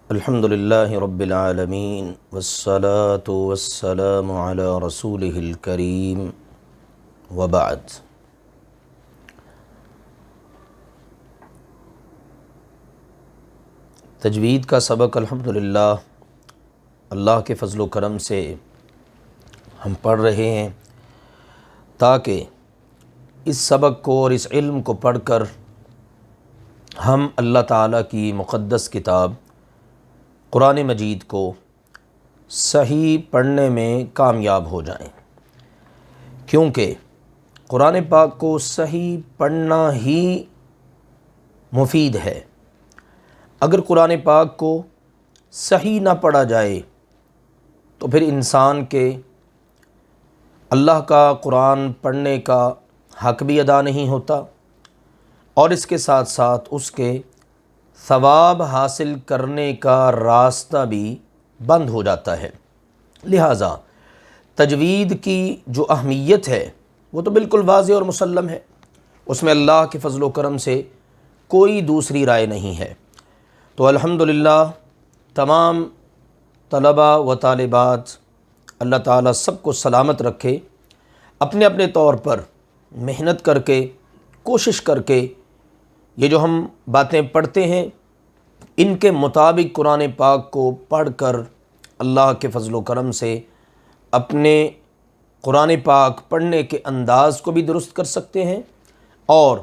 الحمدللہ رب العالمین والصلاة والسلام علی رسولہ الکریم وبعد۔ تجوید کا سبق الحمدللہ اللہ کے فضل و کرم سے ہم پڑھ رہے ہیں تاکہ اس سبق کو اور اس علم کو پڑھ کر ہم اللہ تعالیٰ کی مقدس کتاب قرآن مجید کو صحیح پڑھنے میں کامیاب ہو جائیں، کیونکہ قرآن پاک کو صحیح پڑھنا ہی مفید ہے۔ اگر قرآن پاک کو صحیح نہ پڑھا جائے تو پھر انسان کے اللہ کا قرآن پڑھنے کا حق بھی ادا نہیں ہوتا، اور اس کے ساتھ ساتھ اس کے ثواب حاصل کرنے کا راستہ بھی بند ہو جاتا ہے۔ لہٰذا تجوید کی جو اہمیت ہے وہ تو بالکل واضح اور مسلم ہے، اس میں اللہ کے فضل و کرم سے کوئی دوسری رائے نہیں ہے۔ تو الحمدللہ تمام طلباء و طالبات اللہ تعالیٰ سب کو سلامت رکھے، اپنے اپنے طور پر محنت کر کے کوشش کر کے یہ جو ہم باتیں پڑھتے ہیں ان کے مطابق قرآن پاک کو پڑھ کر اللہ کے فضل و کرم سے اپنے قرآن پاک پڑھنے کے انداز کو بھی درست کر سکتے ہیں، اور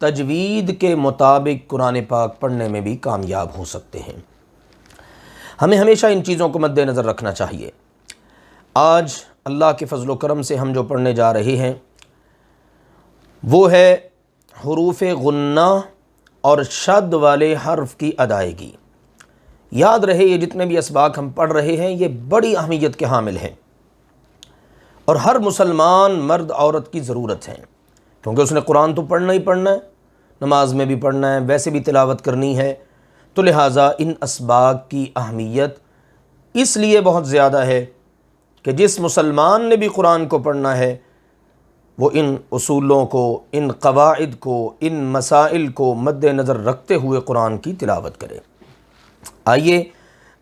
تجوید کے مطابق قرآن پاک پڑھنے میں بھی کامیاب ہو سکتے ہیں۔ ہمیں ہمیشہ ان چیزوں کو مد نظر رکھنا چاہیے۔ آج اللہ کے فضل و کرم سے ہم جو پڑھنے جا رہے ہیں وہ ہے حروف غنہ اور شد والے حرف کی ادائیگی۔ یاد رہے یہ جتنے بھی اسباق ہم پڑھ رہے ہیں یہ بڑی اہمیت کے حامل ہیں، اور ہر مسلمان مرد عورت کی ضرورت ہے، کیونکہ اس نے قرآن تو پڑھنا ہی پڑھنا ہے، نماز میں بھی پڑھنا ہے، ویسے بھی تلاوت کرنی ہے، تو لہٰذا ان اسباق کی اہمیت اس لیے بہت زیادہ ہے کہ جس مسلمان نے بھی قرآن کو پڑھنا ہے وہ ان اصولوں کو، ان قواعد کو، ان مسائل کو مد نظر رکھتے ہوئے قرآن کی تلاوت کرے۔ آئیے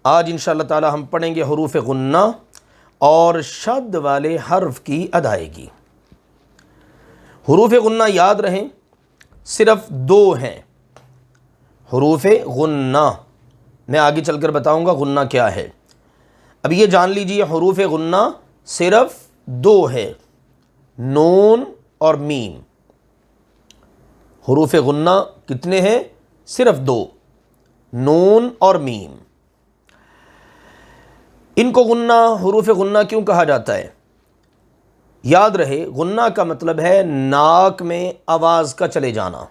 آج انشاءاللہ تعالی ہم پڑھیں گے حروف غنہ اور شد والے حرف کی ادائیگی۔ حروف غنہ یاد رہیں صرف دو ہیں۔ حروف غنہ میں آگے چل کر بتاؤں گا غنہ کیا ہے، اب یہ جان لیجئے حروف غنہ صرف دو ہے، نون اور میم۔ حروف غنہ کتنے ہیں؟ صرف دو، نون اور میم۔ ان کو غنہ، حروف غنہ کیوں کہا جاتا ہے؟ یاد رہے غنہ کا مطلب ہے ناک میں آواز کا چلے جانا،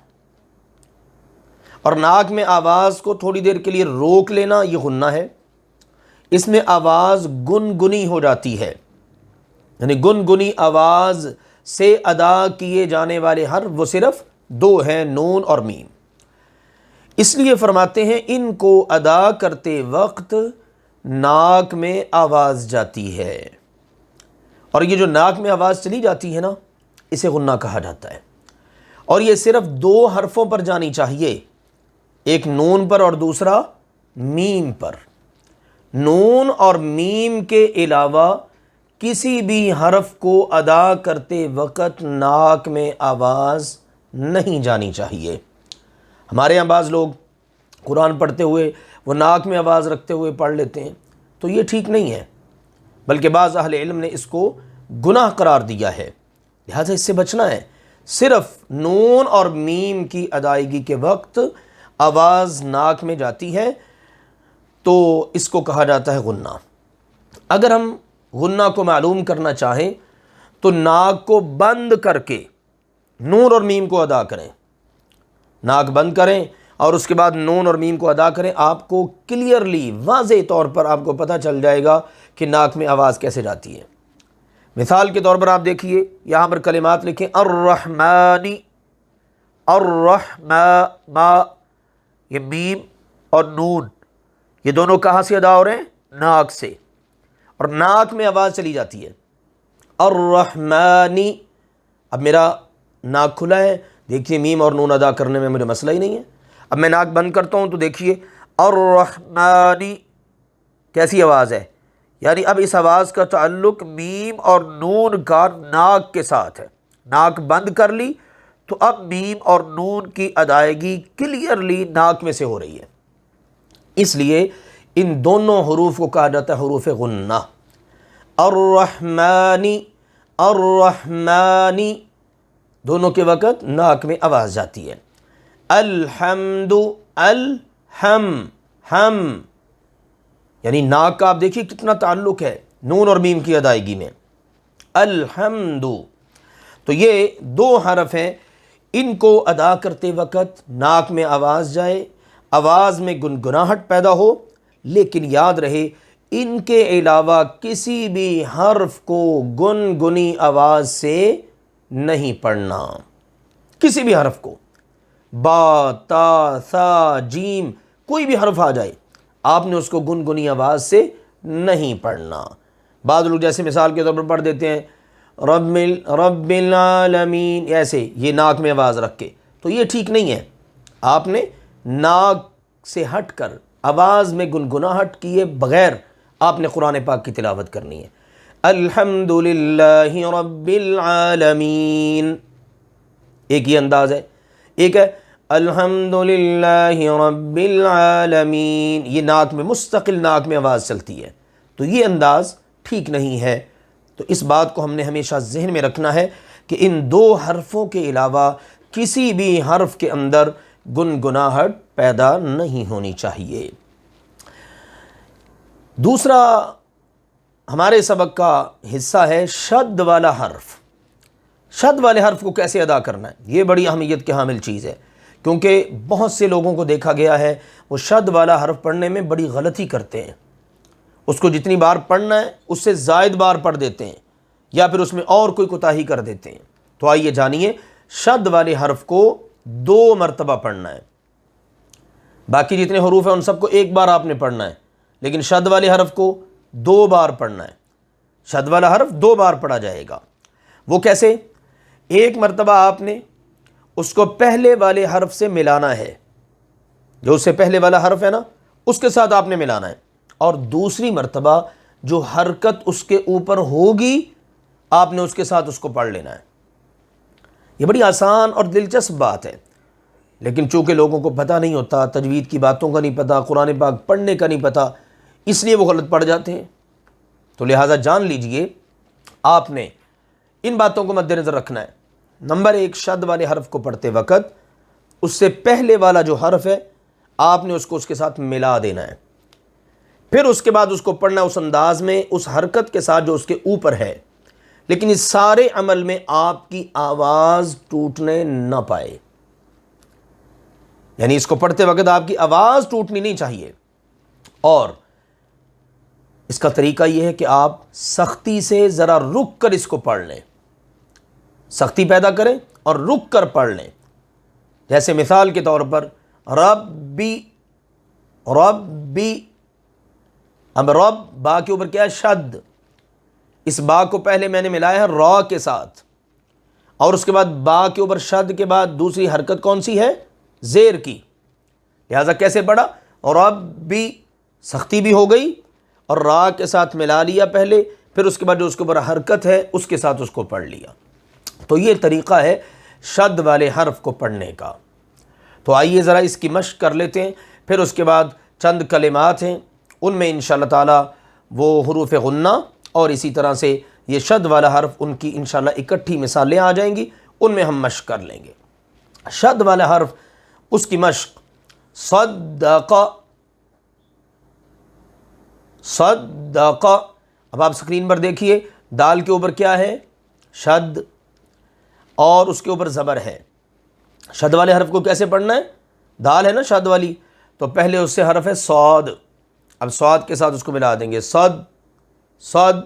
اور ناک میں آواز کو تھوڑی دیر کے لیے روک لینا یہ غنہ ہے۔ اس میں آواز گنگنی ہو جاتی ہے، یعنی گنگنی آواز سے ادا کیے جانے والے حرف وہ صرف دو ہیں، نون اور میم۔ اس لیے فرماتے ہیں ان کو ادا کرتے وقت ناک میں آواز جاتی ہے، اور یہ جو ناک میں آواز چلی جاتی ہے نا اسے غنہ کہا جاتا ہے، اور یہ صرف دو حرفوں پر جانی چاہیے، ایک نون پر اور دوسرا میم پر۔ نون اور میم کے علاوہ کسی بھی حرف کو ادا کرتے وقت ناک میں آواز نہیں جانی چاہیے۔ ہمارے یہاں بعض لوگ قرآن پڑھتے ہوئے وہ ناک میں آواز رکھتے ہوئے پڑھ لیتے ہیں، تو یہ ٹھیک نہیں ہے، بلکہ بعض اہل علم نے اس کو گناہ قرار دیا ہے، لہذا اس سے بچنا ہے۔ صرف نون اور میم کی ادائیگی کے وقت آواز ناک میں جاتی ہے تو اس کو کہا جاتا ہے غنہ۔ اگر ہم غنہ کو معلوم کرنا چاہیں تو ناک کو بند کر کے نون اور میم کو ادا کریں، ناک بند کریں اور اس کے بعد نون اور میم کو ادا کریں، آپ کو کلیئرلی واضح طور پر آپ کو پتہ چل جائے گا کہ ناک میں آواز کیسے جاتی ہے۔ مثال کے طور پر آپ دیکھیے یہاں پر کلمات لکھیں الرحمن، الرحمہ، یہ میم اور نون یہ دونوں کہاں سے ادا ہو رہے ہیں؟ ناک سے، اور ناک میں آواز چلی جاتی ہے الرحمن۔ اب میرا ناک کھلا ہے، دیکھیے میم اور نون ادا کرنے میں مجھے مسئلہ ہی نہیں ہے۔ اب میں ناک بند کرتا ہوں تو دیکھیے الرحمن، کیسی آواز ہے؟ یعنی اب اس آواز کا تعلق میم اور نون کا ناک کے ساتھ ہے. ناک بند کر لی تو اب میم اور نون کی ادائیگی کلیئرلی ناک میں سے ہو رہی ہے. اس لیے ان دونوں حروف کو کہا جاتا ہے حروف غنہ. الرحمانی، الرحمانی، دونوں کے وقت ناک میں آواز جاتی ہے. الحمد، الحم، ہم، یعنی ناک کا آپ دیکھیے کتنا تعلق ہے نون اور میم کی ادائیگی میں. الحمد. تو یہ دو حرف ہیں، ان کو ادا کرتے وقت ناک میں آواز جائے، آواز میں گنگناہٹ پیدا ہو، لیکن یاد رہے ان کے علاوہ کسی بھی حرف کو گنگنی آواز سے نہیں پڑھنا. کسی بھی حرف کو، با، تا، ثا، جیم، کوئی بھی حرف آ جائے آپ نے اس کو گنگنی آواز سے نہیں پڑھنا. بعض لوگ جیسے مثال کے طور پر پڑھ دیتے ہیں رب العالمین، ایسے یہ ناک میں آواز رکھ کے، تو یہ ٹھیک نہیں ہے. آپ نے ناک سے ہٹ کر آواز میں گنگناہٹ کیے بغیر آپ نے قرآن پاک کی تلاوت کرنی ہے. الحمد للہ رب العالمین، ایک یہ انداز ہے. ایک ہے الحمد للہ رب العالمین، یہ ناک میں مستقل ناک میں آواز چلتی ہے، تو یہ انداز ٹھیک نہیں ہے. تو اس بات کو ہم نے ہمیشہ ذہن میں رکھنا ہے کہ ان دو حرفوں کے علاوہ کسی بھی حرف کے اندر گنگناہٹ پیدا نہیں ہونی چاہیے. دوسرا ہمارے سبق کا حصہ ہے شد والا حرف. شد والے حرف کو کیسے ادا کرنا ہے، یہ بڑی اہمیت کی حامل چیز ہے، کیونکہ بہت سے لوگوں کو دیکھا گیا ہے وہ شد والا حرف پڑھنے میں بڑی غلطی کرتے ہیں. اس کو جتنی بار پڑھنا ہے اس سے زائد بار پڑھ دیتے ہیں، یا پھر اس میں اور کوئی کوتاہی کر دیتے ہیں. تو آئیے جانیے، شد والے حرف کو 2 مرتبہ پڑھنا ہے. باقی جتنے حروف ہیں ان سب کو ایک بار آپ نے پڑھنا ہے، لیکن شد والے حرف کو 2 بار پڑھنا ہے. شد والا حرف 2 بار پڑھا جائے گا. وہ کیسے؟ ایک مرتبہ آپ نے اس کو پہلے والے حرف سے ملانا ہے، جو اس سے پہلے والا حرف ہے نا اس کے ساتھ آپ نے ملانا ہے، اور دوسری مرتبہ جو حرکت اس کے اوپر ہوگی آپ نے اس کے ساتھ اس کو پڑھ لینا ہے. یہ بڑی آسان اور دلچسپ بات ہے، لیکن چونکہ لوگوں کو پتہ نہیں ہوتا، تجوید کی باتوں کا نہیں پتہ، قرآن پاک پڑھنے کا نہیں پتہ، اس لیے وہ غلط پڑھ جاتے ہیں. تو لہٰذا جان لیجئے آپ نے ان باتوں کو مد نظر رکھنا ہے. نمبر 1، شد والے حرف کو پڑھتے وقت اس سے پہلے والا جو حرف ہے آپ نے اس کو اس کے ساتھ ملا دینا ہے، پھر اس کے بعد اس کو پڑھنا اس انداز میں، اس حرکت کے ساتھ جو اس کے اوپر ہے. لیکن اس سارے عمل میں آپ کی آواز ٹوٹنے نہ پائے، یعنی اس کو پڑھتے وقت آپ کی آواز ٹوٹنی نہیں چاہیے. اور اس کا طریقہ یہ ہے کہ آپ سختی سے ذرا رک کر اس کو پڑھ لیں، سختی پیدا کریں اور رک کر پڑھ لیں. جیسے مثال کے طور پر ربی، ربی، اب رب با کے اوپر کیا ہے؟ شد. اس با کو پہلے میں نے ملایا ہے را کے ساتھ، اور اس کے بعد با کے اوپر شد کے بعد دوسری حرکت کون سی ہے؟ زیر کی. لہذا کیسے پڑھا؟ ربی، سختی بھی ہو گئی اور را کے ساتھ ملا لیا پہلے، پھر اس کے بعد جو اس کے اوپر حرکت ہے اس کے ساتھ اس کو پڑھ لیا. تو یہ طریقہ ہے شد والے حرف کو پڑھنے کا. تو آئیے ذرا اس کی مشق کر لیتے ہیں. پھر اس کے بعد چند کلمات ہیں، ان میں انشاءاللہ تعالی وہ حروف غنہ اور اسی طرح سے یہ شد والا حرف، ان کی انشاءاللہ اکٹھی مثالیں آ جائیں گی، ان میں ہم مشق کر لیں گے. شد والا حرف، اس کی مشق: صدق، صدق. اب آپ سکرین پر دیکھیے، دال کے اوپر کیا ہے؟ شد، اور اس کے اوپر زبر ہے. شد والے حرف کو کیسے پڑھنا ہے؟ دال ہے نا شد والی، تو پہلے اس سے حرف ہے صاد. اب صاد کے ساتھ اس کو ملا دیں گے، صد، صد،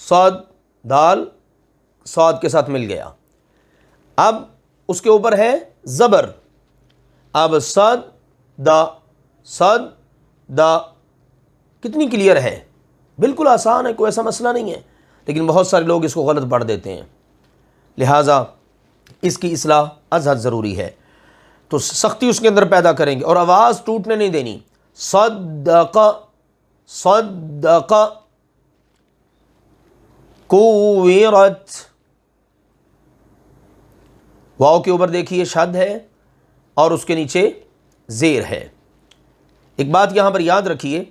صد، دال صاد کے ساتھ مل گیا. اب اس کے اوپر ہے زبر. اب صد، دا، صد، دا. کتنی کلیئر ہے، بالکل آسان ہے، کوئی ایسا مسئلہ نہیں ہے، لیکن بہت سارے لوگ اس کو غلط پڑھ دیتے ہیں. لہٰذا اس کی اصلاح از حد ضروری ہے. تو سختی اس کے اندر پیدا کریں گے اور آواز ٹوٹنے نہیں دینی. صدق صدق کوورت. واو کے اوپر دیکھیے شد ہے اور اس کے نیچے زیر ہے. ایک بات یہاں پر یاد رکھیے،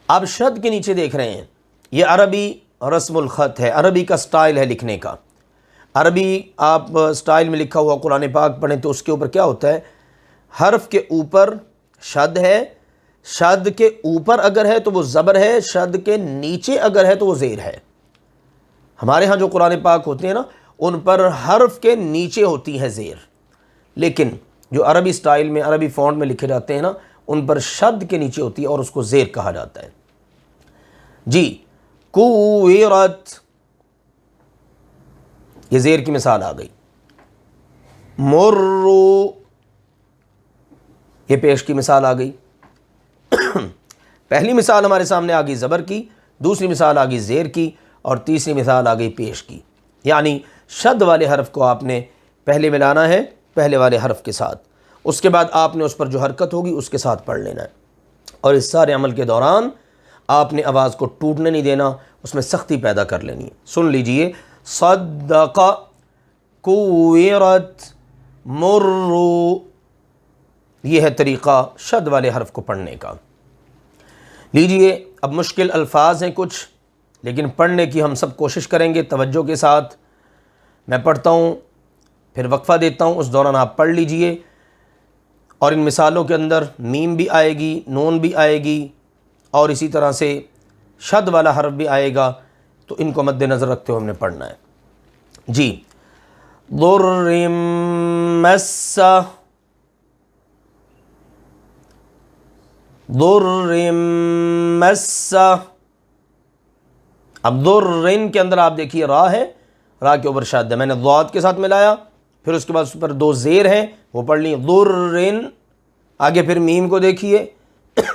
آپ شد کے نیچے دیکھ رہے ہیں، یہ عربی رسم الخط ہے، عربی کا سٹائل ہے لکھنے کا. عربی آپ سٹائل میں لکھا ہوا قرآن پاک پڑھیں تو اس کے اوپر کیا ہوتا ہے، حرف کے اوپر شد ہے، شد کے اوپر اگر ہے تو وہ زبر ہے، شد کے نیچے اگر ہے تو وہ زیر ہے. ہمارے ہاں جو قرآن پاک ہوتے ہیں نا ان پر حرف کے نیچے ہوتی ہے زیر، لیکن جو عربی سٹائل میں عربی فونٹ میں لکھے جاتے ہیں نا ان پر شد کے نیچے ہوتی ہے اور اس کو زیر کہا جاتا ہے. جی کویرت، یہ زیر کی مثال آ گئی. مرو، یہ پیش کی مثال آ گئی. پہلی مثال ہمارے سامنے آ گئی زبر کی، دوسری مثال آ گئی زیر کی، اور تیسری مثال آ گئی پیش کی. یعنی شد والے حرف کو آپ نے پہلے ملانا ہے پہلے والے حرف کے ساتھ، اس کے بعد آپ نے اس پر جو حرکت ہوگی اس کے ساتھ پڑھ لینا ہے. اور اس سارے عمل کے دوران آپ نے آواز کو ٹوٹنے نہیں دینا، اس میں سختی پیدا کر لینی ہے. سن لیجئے، صدق کویرت مرو، یہ ہے طریقہ شد والے حرف کو پڑھنے کا. لیجئے اب مشکل الفاظ ہیں کچھ، لیکن پڑھنے کی ہم سب کوشش کریں گے توجہ کے ساتھ. میں پڑھتا ہوں پھر وقفہ دیتا ہوں، اس دوران آپ پڑھ لیجئے. اور ان مثالوں کے اندر میم بھی آئے گی، نون بھی آئے گی، اور اسی طرح سے شد والا حرف بھی آئے گا، تو ان کو مد نظر رکھتے ہوئے ہم نے پڑھنا ہے. جی ضر مس، ضر مس. اب ضر کے اندر آپ دیکھیے را ہے، را کے اوپر شد ہے، میں نے ضاد کے ساتھ ملایا، پھر اس کے بعد اس پر دو زیر ہیں وہ پڑھ لی ضر. آگے پھر میم کو دیکھیے،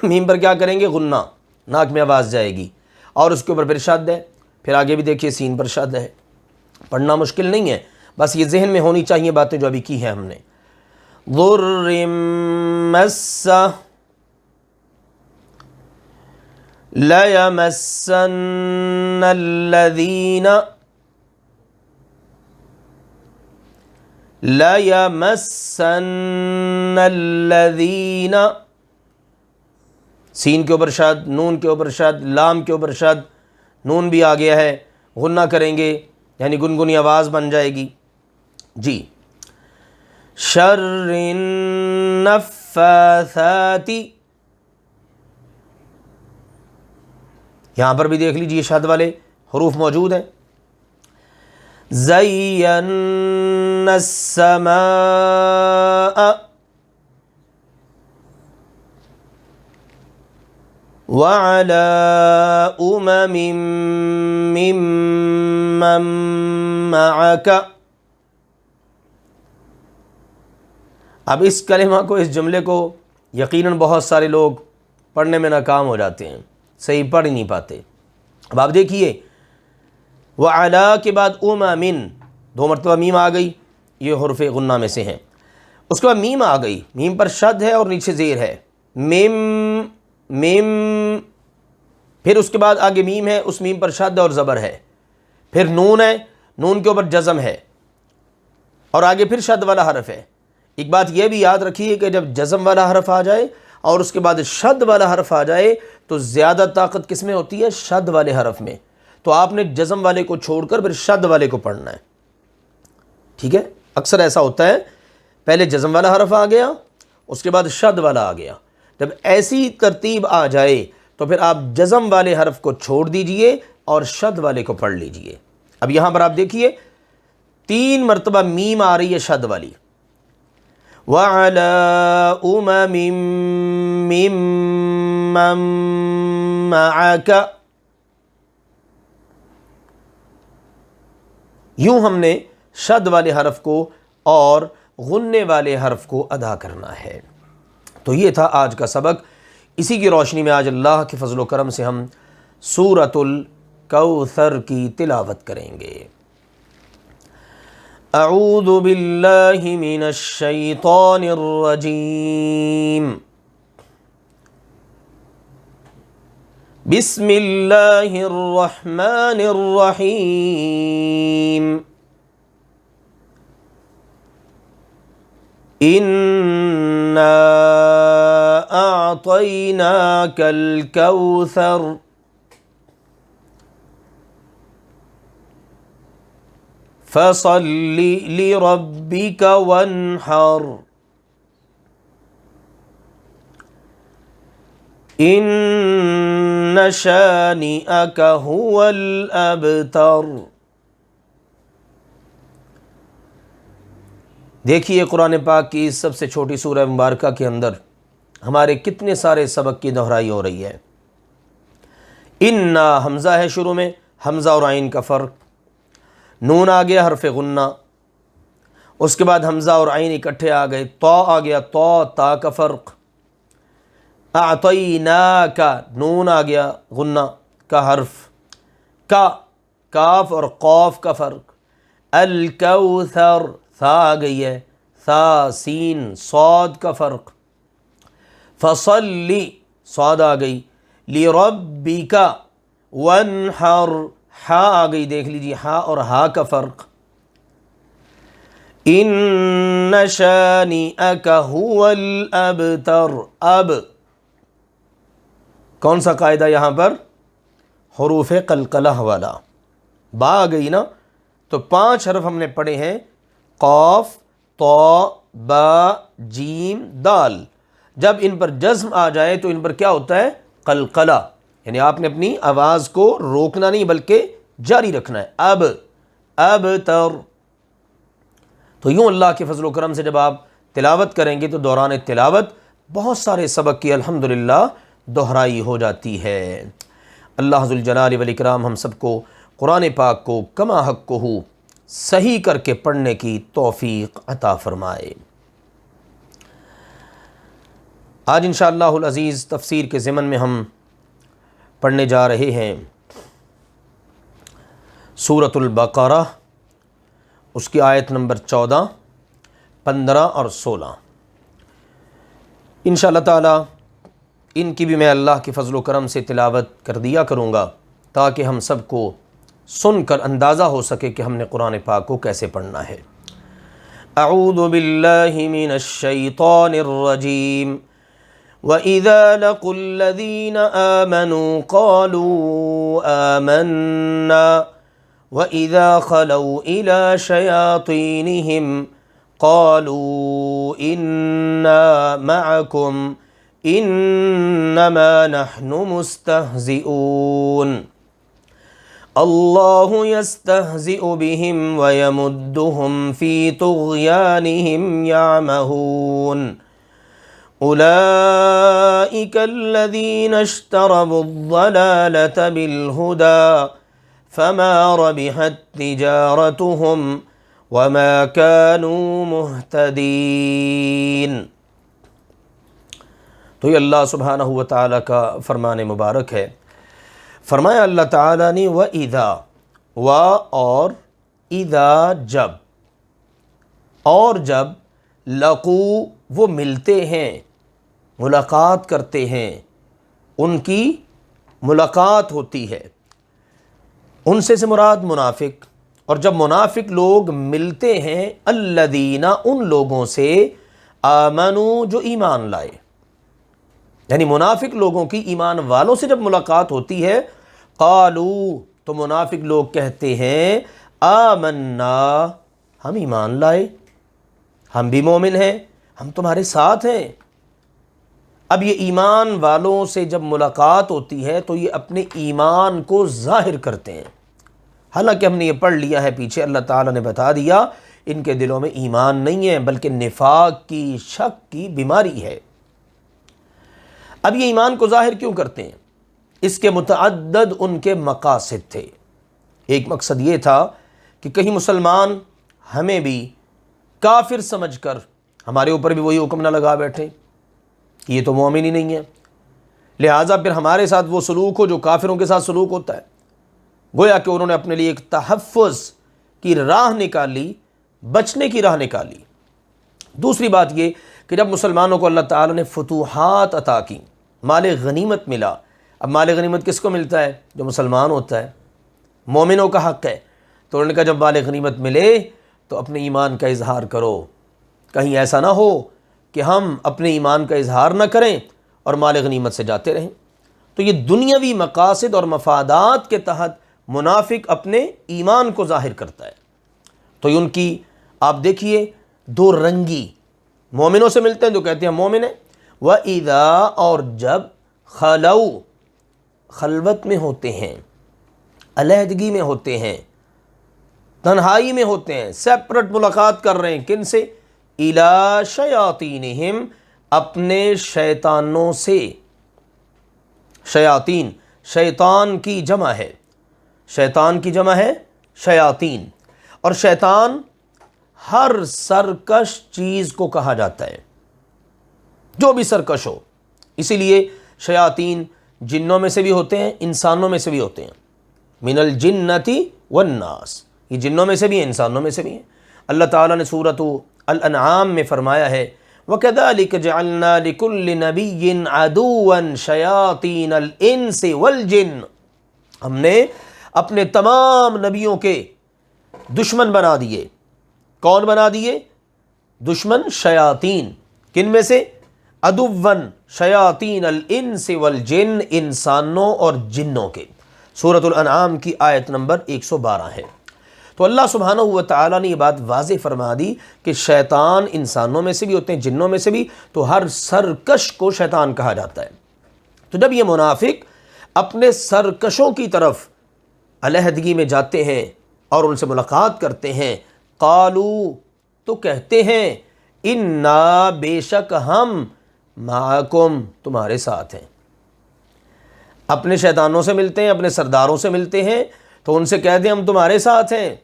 میم پر کیا کریں گے، غنہ، ناک میں آواز جائے گی، اور اس کے اوپر پھر شد ہے. پھر آگے بھی دیکھیے سین پر شد ہے. پڑھنا مشکل نہیں ہے، بس یہ ذہن میں ہونی چاہیے باتیں جو ابھی کی ہیں ہم نے. ضر مس لَيَمَسَّنَّ الَّذِينَ، لَيَمَسَّنَّ الَّذِينَ، سین کے اوپر شد، نون کے اوپر شد، لام کے اوپر شد، نون بھی آ گیا ہے، غنہ کریں گے یعنی گنگنی آواز بن جائے گی. جی شر النفاثات، یہاں پر بھی دیکھ لیجیے شد والے حروف موجود ہیں. زینا السماء وعلى أمم ممن معك. اب اس کلمہ کو، اس جملے کو یقیناً بہت سارے لوگ پڑھنے میں ناکام ہو جاتے ہیں، صحیح پڑھ ہی نہیں پاتے. اب آپ دیکھیے وَعَلَىٰ کے بعد أُمَمٍ، دو مرتبہ میم آ گئی، یہ حرف غنہ میں سے ہیں. اس کے بعد میم آ گئی، میم پر شد ہے اور نیچے زیر ہے، میم میم. پھر اس کے بعد آگے میم ہے، اس میم پر شد اور زبر ہے. پھر نون ہے، نون کے اوپر جزم ہے، اور آگے پھر شد والا حرف ہے. ایک بات یہ بھی یاد رکھیے کہ جب جزم والا حرف آ جائے اور اس کے بعد شد والا حرف آ جائے تو زیادہ طاقت کس میں ہوتی ہے، شد والے حرف میں. تو آپ نے جزم والے کو چھوڑ کر پھر شد والے کو پڑھنا ہے. ٹھیک ہے، اکثر ایسا ہوتا ہے پہلے جزم والا حرف آ گیا اس کے بعد شد والا آ گیا. جب ایسی ترتیب آ جائے تو پھر آپ جزم والے حرف کو چھوڑ دیجئے اور شد والے کو پڑھ لیجئے. اب یہاں پر آپ دیکھیے 3 مرتبہ میم آ رہی ہے شد والی. وَعَلَىٰ أُمَمٍ مِّمَّن مَّعَكَ. یوں ہم نے شد والے حرف کو اور غننے والے حرف کو ادا کرنا ہے. تو یہ تھا آج کا سبق. اسی کی روشنی میں آج اللہ کے فضل و کرم سے ہم سورۃ الکوثر کی تلاوت کریں گے. اعوذ باللہ من الشیطان الرجیم بسم اللہ الرحمن الرحیم انا اعطیناک الکوثر فصل لربک وانحر ان شانئک هو الابتر۔ دیکھیے قرآن پاک کی سب سے چھوٹی سورہ مبارکہ کے اندر ہمارے کتنے سارے سبق کی دہرائی ہو رہی ہے۔ انا حمزہ ہے شروع میں، حمزہ اور عین کا فرق، نون آ گیا حرف غنہ، اس کے بعد حمزہ اور عین اکٹھے آ گئے، تو آ گیا تو، تا کا فرق، اعطیناک نون آ گیا غنہ کا حرف، کا کاف اور قاف کا فرق، الکوثر ثا آ گئی ہے، ثا سین صاد کا فرق، فصلی صاد آ گئی، لربک وانحر ہا آ گئی، دیکھ لیجیے ہا اور ہا کا فرق، ان شانئک هو الابتر۔ اب کون سا قاعدہ یہاں پر؟ حروف قلقلہ والا، با آ گئی نا، تو 5 حرف ہم نے پڑھے ہیں، قاف، طا، با، جیم، دال، جب ان پر جزم آ جائے تو ان پر کیا ہوتا ہے؟ قلقلہ، یعنی آپ نے اپنی آواز کو روکنا نہیں بلکہ جاری رکھنا ہے۔ اب تر، تو یوں اللہ کے فضل و کرم سے جب آپ تلاوت کریں گے تو دوران تلاوت بہت سارے سبق کی الحمدللہ دہرائی ہو جاتی ہے۔ اللہ ذوالجلال والاکرام ہم سب کو قرآن پاک کو کما حق ہو صحیح کر کے پڑھنے کی توفیق عطا فرمائے۔ آج انشاءاللہ العزیز تفسیر کے ضمن میں ہم پڑھنے جا رہے ہیں سورۃ البقرہ، اس کی آیت نمبر 14، 15 اور 16۔ انشاءاللہ تعالی ان کی بھی میں اللہ کے فضل و کرم سے تلاوت کر دیا کروں گا تاکہ ہم سب کو سن کر اندازہ ہو سکے کہ ہم نے قرآن پاک کو کیسے پڑھنا ہے۔ اعوذ باللہ من الشیطان الرجیم وَإِذَا لَقُوا الَّذِينَ آمَنُوا قَالُوا آمَنَّا وَإِذَا خَلَوْا إِلَى شَيَاطِينِهِمْ قَالُوا إِنَّا مَعَكُمْ إِنَّمَا نَحْنُ مُسْتَهْزِئُونَ اللَّهُ يَسْتَهْزِئُ بِهِمْ وَيَمُدُّهُمْ فِي طُغْيَانِهِمْ يَعْمَهُونَ أُولَئِكَ الَّذِينَ اشْتَرَوُا الضَّلَالَةَ بِالْهُدَى فَمَا رَبِحَتْ تِجَارَتُهُمْ وَمَا كَانُوا مُهْتَدِينَ۔ تو یہ اللہ سبحانہ و تعالیٰ کا فرمان مبارک ہے۔ فرمایا اللہ تعالیٰ نے وَإِذَا، اور اذا جب، اور جب لقو وہ ملتے ہیں، ملاقات کرتے ہیں، ان کی ملاقات ہوتی ہے، ان سے مراد منافق، اور جب منافق لوگ ملتے ہیں، الذین ان لوگوں سے، آمنو جو ایمان لائے، یعنی منافق لوگوں کی ایمان والوں سے جب ملاقات ہوتی ہے، قالو تو منافق لوگ کہتے ہیں، آمنا ہم ایمان لائے، ہم بھی مومن ہیں، ہم تمہارے ساتھ ہیں۔ اب یہ ایمان والوں سے جب ملاقات ہوتی ہے تو یہ اپنے ایمان کو ظاہر کرتے ہیں، حالانکہ ہم نے یہ پڑھ لیا ہے پیچھے، اللہ تعالیٰ نے بتا دیا ان کے دلوں میں ایمان نہیں ہے بلکہ نفاق کی، شک کی بیماری ہے۔ اب یہ ایمان کو ظاہر کیوں کرتے ہیں؟ اس کے متعدد ان کے مقاصد تھے۔ ایک مقصد یہ تھا کہ کہیں مسلمان ہمیں بھی کافر سمجھ کر ہمارے اوپر بھی وہی حکم نہ لگا بیٹھے کہ یہ تو مومن ہی نہیں ہے، لہٰذا پھر ہمارے ساتھ وہ سلوک ہو جو کافروں کے ساتھ سلوک ہوتا ہے۔ گویا کہ انہوں نے اپنے لیے ایک تحفظ کی راہ نکالی بچنے کی راہ نکالی۔ دوسری بات یہ کہ جب مسلمانوں کو اللہ تعالیٰ نے فتوحات عطا کی، مال غنیمت ملا۔ اب مال غنیمت کس کو ملتا ہے؟ جو مسلمان ہوتا ہے، مومنوں کا حق ہے۔ تو انہوں نے کہا جب مال غنیمت ملے تو اپنے ایمان کا اظہار کرو، کہیں ایسا نہ ہو کہ ہم اپنے ایمان کا اظہار نہ کریں اور مال غنیمت سے جاتے رہیں۔ تو یہ دنیاوی مقاصد اور مفادات کے تحت منافق اپنے ایمان کو ظاہر کرتا ہے۔ تو ان کی آپ دیکھیے دو رنگی، مومنوں سے ملتے ہیں تو کہتے ہیں مومن ہیں، وَإِذَا اور جب خَلَوْا خلوت میں ہوتے ہیں، علیحدگی میں ہوتے ہیں، تنہائی میں ہوتے ہیں، سیپریٹ ملاقات کر رہے ہیں، کن سے؟ اِلَىٰ شَيَاطِينِهِمْ اپنے شیطانوں سے۔ شیاطین شیطان کی جمع ہے، شیطان کی جمع ہے شیاطین، اور شیطان ہر سرکش چیز کو کہا جاتا ہے، جو بھی سرکش ہو۔ اسی لیے شیاطین جنوں میں سے بھی ہوتے ہیں، انسانوں میں سے بھی ہوتے ہیں، من الجنۃ والناس، یہ جنوں میں سے بھی ہیں، انسانوں میں سے بھی ہیں۔ اللہ تعالیٰ نے سورۃ الانعام میں فرمایا ہے وَكَذَلِكَ جَعَلْنَا لِكُلِّ نَبِيٍّ عَدُوًّا شَيَاطِينَ الْإِنسِ وَالْجِنِّ، ہم نے اپنے تمام نبیوں کے دشمن بنا دیے۔ کون بنا دیے؟ دشمن شیاطین، کن میں سے؟ عدوًا شیاطین الانس والجن، انسانوں اور جنوں کے۔ سورۃ الانعام کی آیت نمبر 112 ہے۔ تو اللہ سبحانہ و تعالیٰ نے یہ بات واضح فرما دی کہ شیطان انسانوں میں سے بھی ہوتے ہیں، جنوں میں سے بھی، تو ہر سرکش کو شیطان کہا جاتا ہے۔ تو جب یہ منافق اپنے سرکشوں کی طرف علیحدگی میں جاتے ہیں اور ان سے ملاقات کرتے ہیں، قالو تو کہتے ہیں انا بے شک ہم معکم تمہارے ساتھ ہیں۔ اپنے شیطانوں سے ملتے ہیں، اپنے سرداروں سے ملتے ہیں تو ان سے کہتے ہیں ہم تمہارے ساتھ ہیں،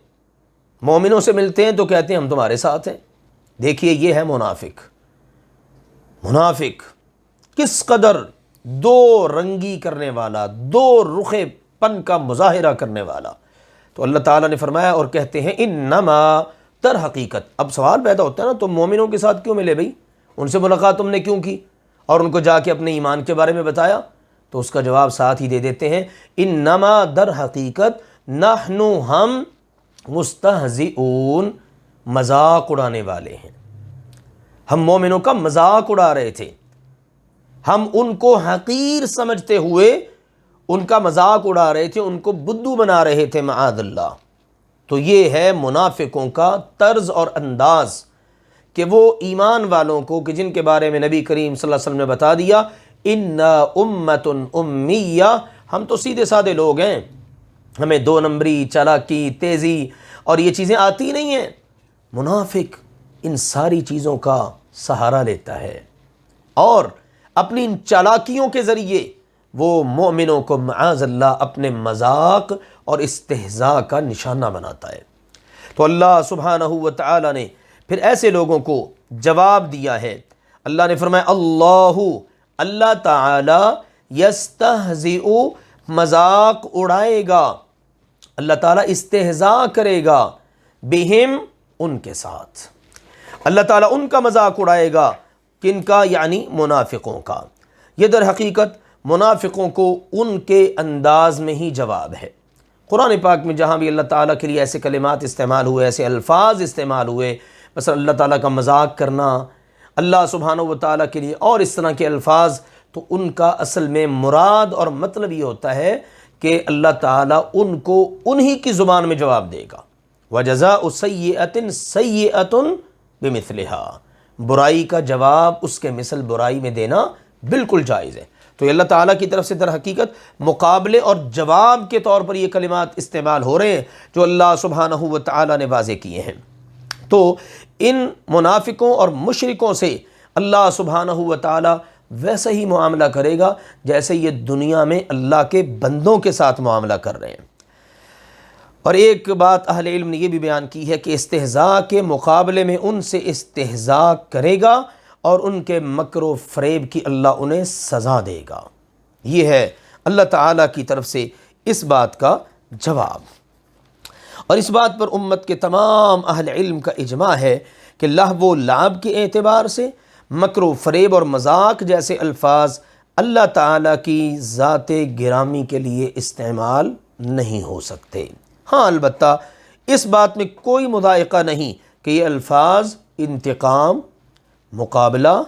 مومنوں سے ملتے ہیں تو کہتے ہیں ہم تمہارے ساتھ ہیں۔ دیکھیے یہ ہے منافق۔ منافق کس قدر دو رنگی کرنے والا، دو رخے پن کا مظاہرہ کرنے والا۔ تو اللہ تعالیٰ نے فرمایا اور کہتے ہیں انما، در حقیقت۔ اب سوال پیدا ہوتا ہے نا، تم مومنوں کے ساتھ کیوں ملے بھائی؟ ان سے ملاقات تم نے کیوں کی اور ان کو جا کے اپنے ایمان کے بارے میں بتایا؟ تو اس کا جواب ساتھ ہی دے دیتے ہیں انما، در حقیقت، نحن ہم، مستہزئون مذاق اڑانے والے ہیں۔ ہم مومنوں کا مذاق اڑا رہے تھے، ہم ان کو حقیر سمجھتے ہوئے ان کا مذاق اڑا رہے تھے، ان کو بدو بنا رہے تھے، معاذ اللہ۔ تو یہ ہے منافقوں کا طرز اور انداز کہ وہ ایمان والوں کو، کہ جن کے بارے میں نبی کریم صلی اللہ علیہ وسلم نے بتا دیا انا امۃ امیہ، ہم تو سیدھے سادے لوگ ہیں، ہمیں دو نمبری، چالاکی، تیزی اور یہ چیزیں آتی نہیں ہیں۔ منافق ان ساری چیزوں کا سہارا لیتا ہے اور اپنی ان چالاکیوں کے ذریعے وہ مومنوں کو معاذ اللہ اپنے مذاق اور استہزاء کا نشانہ بناتا ہے۔ تو اللہ سبحانہ و تعالی نے پھر ایسے لوگوں کو جواب دیا ہے۔ اللہ نے فرمایا اللہ تعالی یستہزئ، مذاق اڑائے گا، اللہ تعالیٰ استہزاء کرے گا، بہم، ان کے ساتھ۔ اللہ تعالیٰ ان کا مذاق اڑائے گا، کن کا؟ یعنی منافقوں کا۔ یہ در حقیقت منافقوں کو ان کے انداز میں ہی جواب ہے۔ قرآن پاک میں جہاں بھی اللہ تعالیٰ کے لیے ایسے کلمات استعمال ہوئے، ایسے الفاظ استعمال ہوئے، مثلا اللہ تعالیٰ کا مذاق کرنا، اللہ سبحانہ و تعالیٰ کے لیے اور اس طرح کے الفاظ، تو ان کا اصل میں مراد اور مطلب یہ ہوتا ہے کہ اللہ تعالیٰ ان کو انہی کی زبان میں جواب دے گا۔ وَجَزَاءُ سَيِّئَةٍ سَيِّئَةٌ بِمِثْلِهَا، برائی کا جواب اس کے مثل برائی میں دینا بالکل جائز ہے۔ تو یہ اللہ تعالیٰ کی طرف سے در حقیقت مقابلے اور جواب کے طور پر یہ کلمات استعمال ہو رہے ہیں جو اللہ سبحانہ و تعالیٰ نے واضح کیے ہیں۔ تو ان منافقوں اور مشرکوں سے اللہ سبحانہ و تعالیٰ ویسا ہی معاملہ کرے گا جیسے یہ دنیا میں اللہ کے بندوں کے ساتھ معاملہ کر رہے ہیں۔ اور ایک بات اہل علم نے یہ بھی بیان کی ہے کہ استہزاء کے مقابلے میں ان سے استہزاء کرے گا اور ان کے مکر و فریب کی اللہ انہیں سزا دے گا۔ یہ ہے اللہ تعالیٰ کی طرف سے اس بات کا جواب۔ اور اس بات پر امت کے تمام اہل علم کا اجماع ہے کہ لہو و لعب کے اعتبار سے مکر و فریب اور مذاق جیسے الفاظ اللہ تعالیٰ کی ذات گرامی کے لیے استعمال نہیں ہو سکتے۔ ہاں البتہ اس بات میں کوئی مضائقہ نہیں کہ یہ الفاظ انتقام، مقابلہ،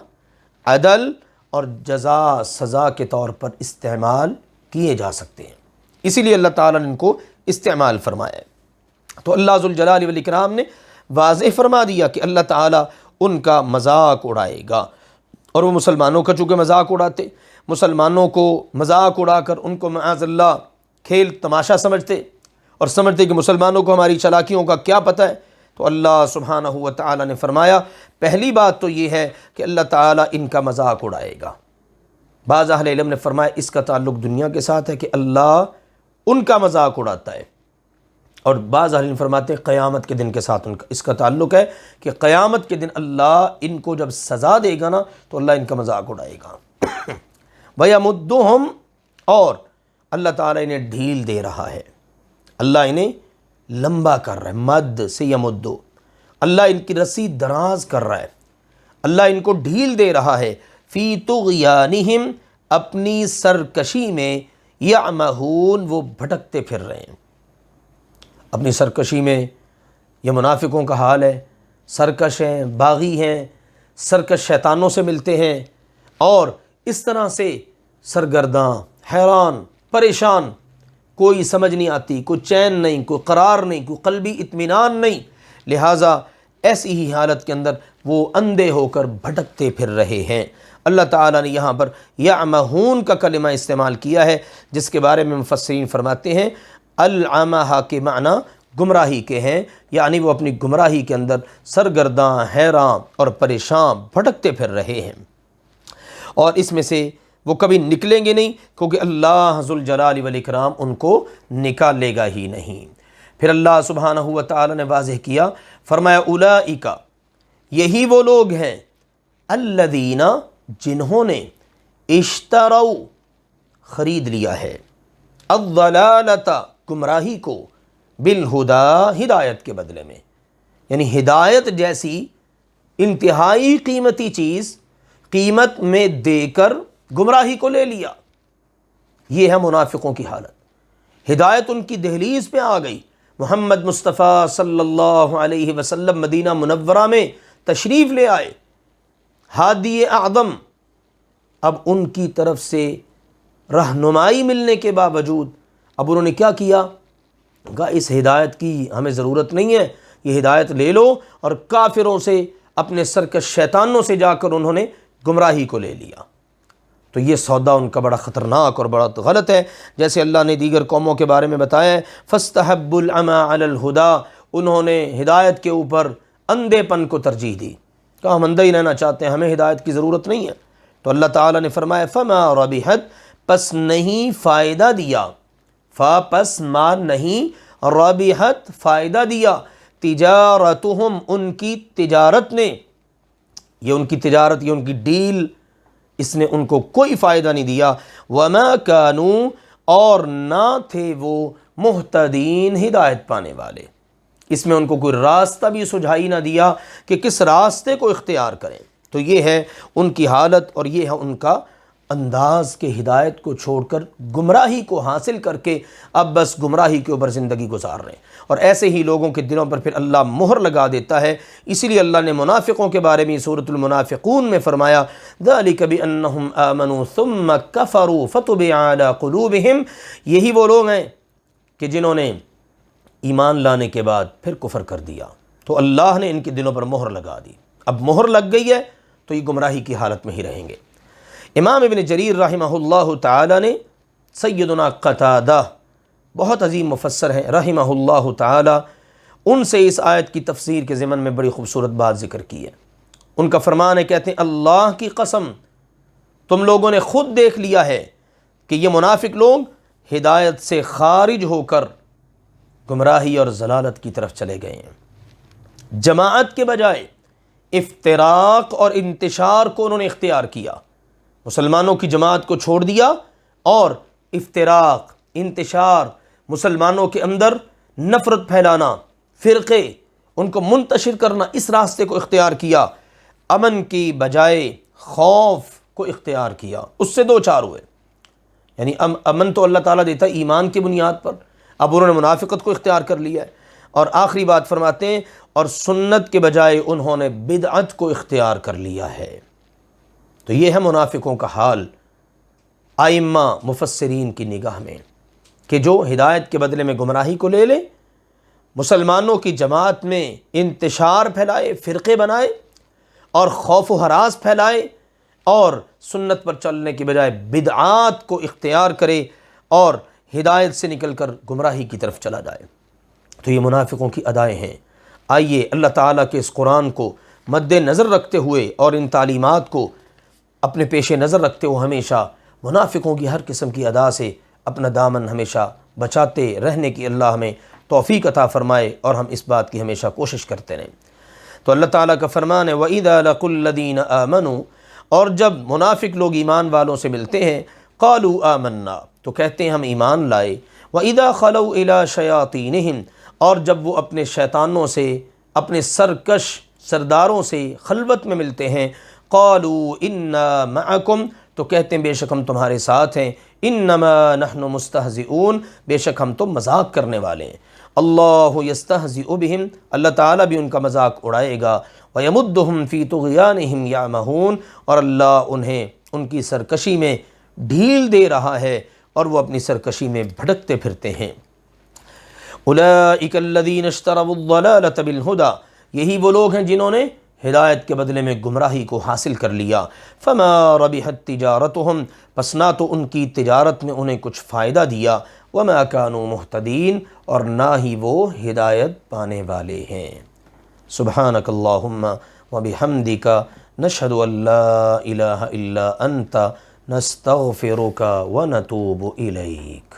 عدل اور جزا سزا کے طور پر استعمال کیے جا سکتے ہیں، اسی لیے اللہ تعالیٰ نے ان کو استعمال فرمایا ہے۔ تو اللہ ذوالجلال والاکرام نے واضح فرما دیا کہ اللہ تعالیٰ ان کا مذاق اڑائے گا، اور وہ مسلمانوں کا چونکہ مذاق اڑاتے، مسلمانوں کو مذاق اڑا کر ان کو معاذ اللہ کھیل تماشا سمجھتے اور سمجھتے کہ مسلمانوں کو ہماری چالاکیوں کا کیا پتہ ہے، تو اللہ سبحانہ و تعالیٰ نے فرمایا پہلی بات تو یہ ہے کہ اللہ تعالیٰ ان کا مذاق اڑائے گا۔ بعض اہل علم نے فرمایا اس کا تعلق دنیا کے ساتھ ہے کہ اللہ ان کا مذاق اڑاتا ہے، اور بعض اہل علم فرماتے ہیں قیامت کے دن کے ساتھ اس کا تعلق ہے کہ قیامت کے دن اللہ ان کو جب سزا دے گا نا تو اللہ ان کا مذاق اڑائے گا۔ وَيَمُدُّهُمْ، اور اللہ تعالیٰ انہیں ڈھیل دے رہا ہے، اللہ انہیں لمبا کر رہا ہے، مد سے یمدو، اللہ ان کی رسی دراز کر رہا ہے، اللہ ان کو ڈھیل دے رہا ہے، فی طغیانہم، اپنی سرکشی میں، یعمہون، وہ بھٹکتے پھر رہے ہیں اپنی سرکشی میں۔ یہ منافقوں کا حال ہے، سرکش ہیں، باغی ہیں، سرکش شیطانوں سے ملتے ہیں، اور اس طرح سے سرگرداں، حیران، پریشان، کوئی سمجھ نہیں آتی، کوئی چین نہیں، کوئی قرار نہیں، کوئی قلبی اطمینان نہیں، لہٰذا ایسی ہی حالت کے اندر وہ اندھے ہو کر بھٹکتے پھر رہے ہیں۔ اللہ تعالیٰ نے یہاں پر یعمہون کا کلمہ استعمال کیا ہے، جس کے بارے میں مفسرین فرماتے ہیں العمہ کے معنی گمراہی کے ہیں، یعنی وہ اپنی گمراہی کے اندر سرگرداں، حیران اور پریشان بھٹکتے پھر رہے ہیں، اور اس میں سے وہ کبھی نکلیں گے نہیں، کیونکہ اللہ ذوالجلال والاکرام ان کو نکالے گا ہی نہیں۔ پھر اللہ سبحانہ و تعالی نے واضح کیا، فرمایا اولئک، یہی وہ لوگ ہیں، الذین، جنہوں نے، اشتروا، خرید لیا ہے، الضلالۃ، گمراہی کو، بالہدی، ہدایت کے بدلے میں، یعنی ہدایت جیسی انتہائی قیمتی چیز قیمت میں دے کر گمراہی کو لے لیا۔ یہ ہے منافقوں کی حالت۔ ہدایت ان کی دہلیز پہ آ گئی، محمد مصطفیٰ صلی اللہ علیہ وسلم مدینہ منورہ میں تشریف لے آئے، ہادی اعظم، اب ان کی طرف سے رہنمائی ملنے کے باوجود اب انہوں نے کیا کیا؟ کہا اس ہدایت کی ہمیں ضرورت نہیں ہے، یہ ہدایت لے لو، اور کافروں سے، اپنے سرکش شیطانوں سے جا کر انہوں نے گمراہی کو لے لیا۔ تو یہ سودا ان کا بڑا خطرناک اور بڑا غلط ہے، جیسے اللہ نے دیگر قوموں کے بارے میں بتایا ہے، فَاسْتَحَبُّوا الْعَمَىٰ عَلَى الْهُدَىٰ، انہوں نے ہدایت کے اوپر اندھے پن کو ترجیح دی، کہا ہم اندھا ہی رہنا چاہتے ہیں، ہمیں ہدایت کی ضرورت نہیں ہے۔ تو اللہ تعالیٰ نے فرمایا فَمَا رَبِحَتْ، پس نہیں فائدہ دیا، فا پس ما نہیں، ربحت فائدہ دیا، تجارتہم، ان کی تجارت نے، یہ ان کی تجارت، یہ ان کی ڈیل، اس نے ان کو کوئی فائدہ نہیں دیا، وما کانوا، اور نہ تھے وہ مہتدین، ہدایت پانے والے، اس میں ان کو کوئی راستہ بھی سجھائی نہ دیا کہ کس راستے کو اختیار کریں۔ تو یہ ہے ان کی حالت، اور یہ ہے ان کا انداز کہ ہدایت کو چھوڑ کر گمراہی کو حاصل کر کے اب بس گمراہی کے اوپر زندگی گزار رہے ہیں، اور ایسے ہی لوگوں کے دلوں پر پھر اللہ مہر لگا دیتا ہے۔ اسی لیے اللہ نے منافقوں کے بارے میں سورۃ المنافقون میں فرمایا ذَلِكَ بِأَنَّهُمْ آمَنُوا ثُمَّ كَفَرُوا فَطُبِعَ عَلَىٰ قُلُوبِهِمْ، یہی وہ لوگ ہیں کہ جنہوں نے ایمان لانے کے بعد پھر کفر کر دیا، تو اللہ نے ان کے دلوں پر مہر لگا دی، اب مہر لگ گئی ہے تو یہ گمراہی کی حالت میں ہی رہیں گے۔ امام ابن جریر رحمہ اللہ تعالی نے، سیدنا قتادہ بہت عظیم مفسر ہیں رحمہ اللہ تعالی، ان سے اس آیت کی تفسیر کے ضمن میں بڑی خوبصورت بات ذکر کی ہے۔ ان کا فرمان ہے، کہتے ہیں اللہ کی قسم تم لوگوں نے خود دیکھ لیا ہے کہ یہ منافق لوگ ہدایت سے خارج ہو کر گمراہی اور ضلالت کی طرف چلے گئے ہیں، جماعت کے بجائے افتراق اور انتشار کو انہوں نے اختیار کیا، مسلمانوں کی جماعت کو چھوڑ دیا اور افتراق، انتشار، مسلمانوں کے اندر نفرت پھیلانا، فرقے ان کو منتشر کرنا، اس راستے کو اختیار کیا، امن کی بجائے خوف کو اختیار کیا، اس سے دو چار ہوئے۔ یعنی امن تو اللہ تعالیٰ دیتا ہے ایمان کی بنیاد پر، اب انہوں نے منافقت کو اختیار کر لیا ہے۔ اور آخری بات فرماتے ہیں اور سنت کے بجائے انہوں نے بدعت کو اختیار کر لیا ہے۔ تو یہ ہے منافقوں کا حال ائمہ مفسرین کی نگاہ میں، کہ جو ہدایت کے بدلے میں گمراہی کو لے لے، مسلمانوں کی جماعت میں انتشار پھیلائے، فرقے بنائے اور خوف و ہراس پھیلائے، اور سنت پر چلنے کی بجائے بدعات کو اختیار کرے اور ہدایت سے نکل کر گمراہی کی طرف چلا جائے۔ تو یہ منافقوں کی ادائیں ہیں۔ آئیے اللہ تعالیٰ کے اس قرآن کو مد نظر رکھتے ہوئے اور ان تعلیمات کو اپنے پیش نظر رکھتے ہوئے ہمیشہ منافقوں کی ہر قسم کی ادا سے اپنا دامن ہمیشہ بچاتے رہنے کی اللہ ہمیں توفیق عطا فرمائے، اور ہم اس بات کی ہمیشہ کوشش کرتے رہیں۔ تو اللہ تعالیٰ کا فرمان ہے وَإِذَا لَقُوا الَّذِينَ آمَنُوا، اور جب منافق لوگ ایمان والوں سے ملتے ہیں، قَالُوا آمَنَّا، تو کہتے ہیں ہم ایمان لائے، وَإِذَا خَلَوْا إِلَىٰ شَيَاطِينِهِمْ، اور جب وہ اپنے شیطانوں سے، اپنے سرکش سرداروں سے خلوت میں ملتے ہیں، قَالُوا إِنَّا مَعَكُمْ، تو کہتے ہیں بے شک ہم تمہارے ساتھ ہیں، انما نحن مستہزئون، بے شک ہم تو مذاق کرنے والے ہیں۔ اللہ یستہزئ بہم، اللہ تعالیٰ بھی ان کا مذاق اڑائے گا، ویمدہم فی طغیانہم یعمہون، اور اللہ انہیں ان کی سرکشی میں ڈھیل دے رہا ہے اور وہ اپنی سرکشی میں بھٹکتے پھرتے ہیں۔ اولئک الذین اشتروا الضلالۃ بالہدی، یہی وہ لوگ ہیں جنہوں نے ہدایت کے بدلے میں گمراہی کو حاصل کر لیا۔ فما ربحت تجارتہم، پس نہ تو ان کی تجارت میں انہیں کچھ فائدہ دیا، وما کانوا مہتدین، اور نہ ہی وہ ہدایت پانے والے ہیں۔ سبحانک اللہم وبحمدک، نشہد ان لا الہ الا انت، نستغفرک ونتوب الیک۔